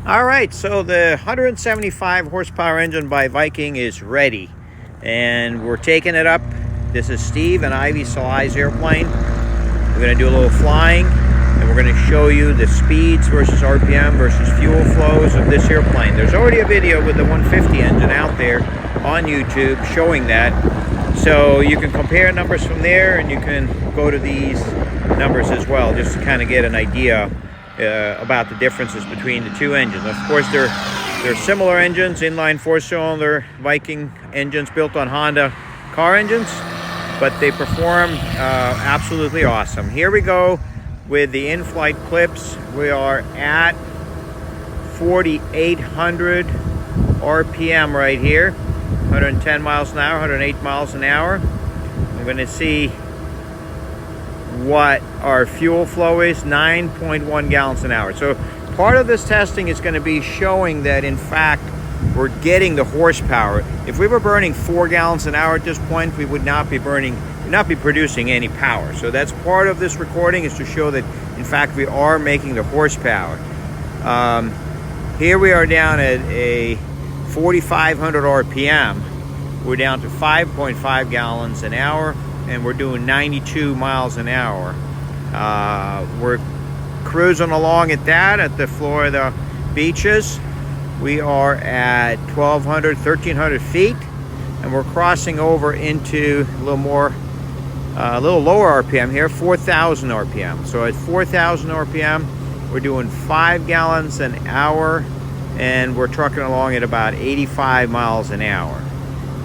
All right, so the 175 horsepower engine by Viking is ready, and we're taking it up. This is Steve and Ivy Salai's airplane. We're going to do a little flying, and we're going to show you the speeds versus RPM versus fuel flows of this airplane. There's already a video with the 150 engine out there on YouTube showing that, so you can compare numbers from there, and you can go to these numbers as well, just to kind of get an idea about the differences between the two engines. Of course, they're similar engines, inline four-cylinder Viking engines built on Honda car engines, but they perform absolutely awesome. Here we go with the in-flight clips. We are at 4,800 RPM right here, 110 miles an hour, 108 miles an hour. I'm going to see what our fuel flow is, 9.1 gallons an hour. So part of this testing is going to be showing that in fact we're getting the horsepower. If we were burning 4 gallons an hour at this point, we would not be producing any power. So that's part of this recording, is to show that in fact we are making the horsepower. Here we are down at a 4,500 RPM. We're down to 5.5 gallons an hour, and we're doing 92 miles an hour. We're cruising along at that at the Florida beaches. We are at 1,200, 1,300 feet, and we're crossing over into a little lower RPM here, 4,000 RPM. So at 4,000 RPM, we're doing 5 gallons an hour, and we're trucking along at about 85 miles an hour.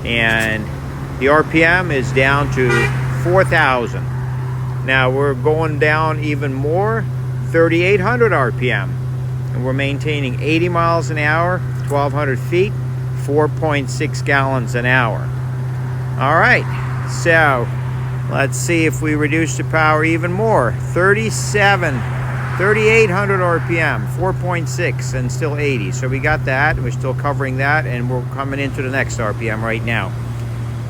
And the RPM is down to 4,000. Now we're going down even more, 3,800 RPM, and we're maintaining 80 miles an hour, 1,200 feet, 4.6 gallons an hour. All right, so let's see if we reduce the power even more. 3,800 RPM, 4.6, and still 80. So we got that, we're still covering that, and we're coming into the next RPM right now.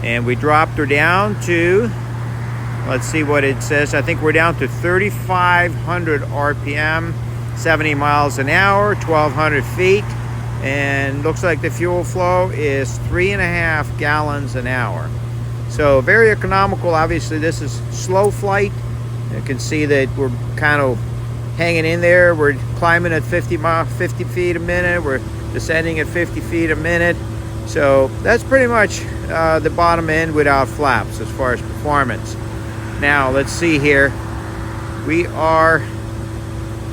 And we dropped her down to, let's see what it says. I think we're down to 3,500 RPM, 70 miles an hour, 1,200 feet. And looks like the fuel flow is 3.5 gallons an hour. So very economical. Obviously, this is slow flight. You can see that we're kind of hanging in there. We're climbing at 50 feet a minute. We're descending at 50 feet a minute. So that's pretty much the bottom end without flaps as far as performance. Now let's see here. We are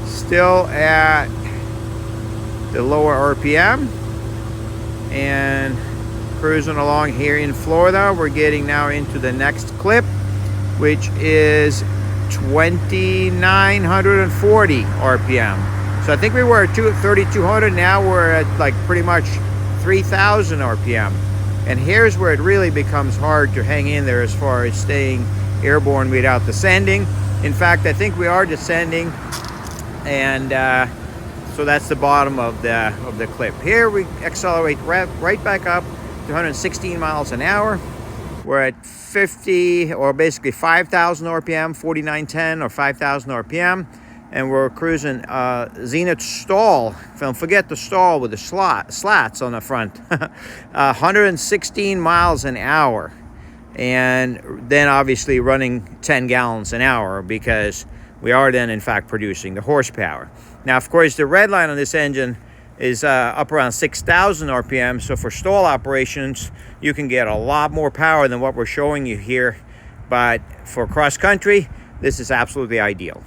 still at the lower RPM and cruising along here in Florida. We're getting now into the next clip, which is 2,940 RPM. So I think we were at 3,200. Now we're at like pretty much 3,000 RPM. And here's where it really becomes hard to hang in there as far as staying airborne without descending. In fact, I think we are descending, and so that's the bottom of the clip. Here we accelerate right back up to 116 miles an hour. We're at 50, or basically 5,000 RPM, 4,910 or 5,000 RPM. And we're cruising Zenith STOL. Don't forget the STOL with the slats on the front. 116 miles an hour. And then obviously running 10 gallons an hour, because we are then in fact producing the horsepower. Now, of course, the red line on this engine is up around 6,000 RPM. So for STOL operations, you can get a lot more power than what we're showing you here. But for cross country, this is absolutely ideal.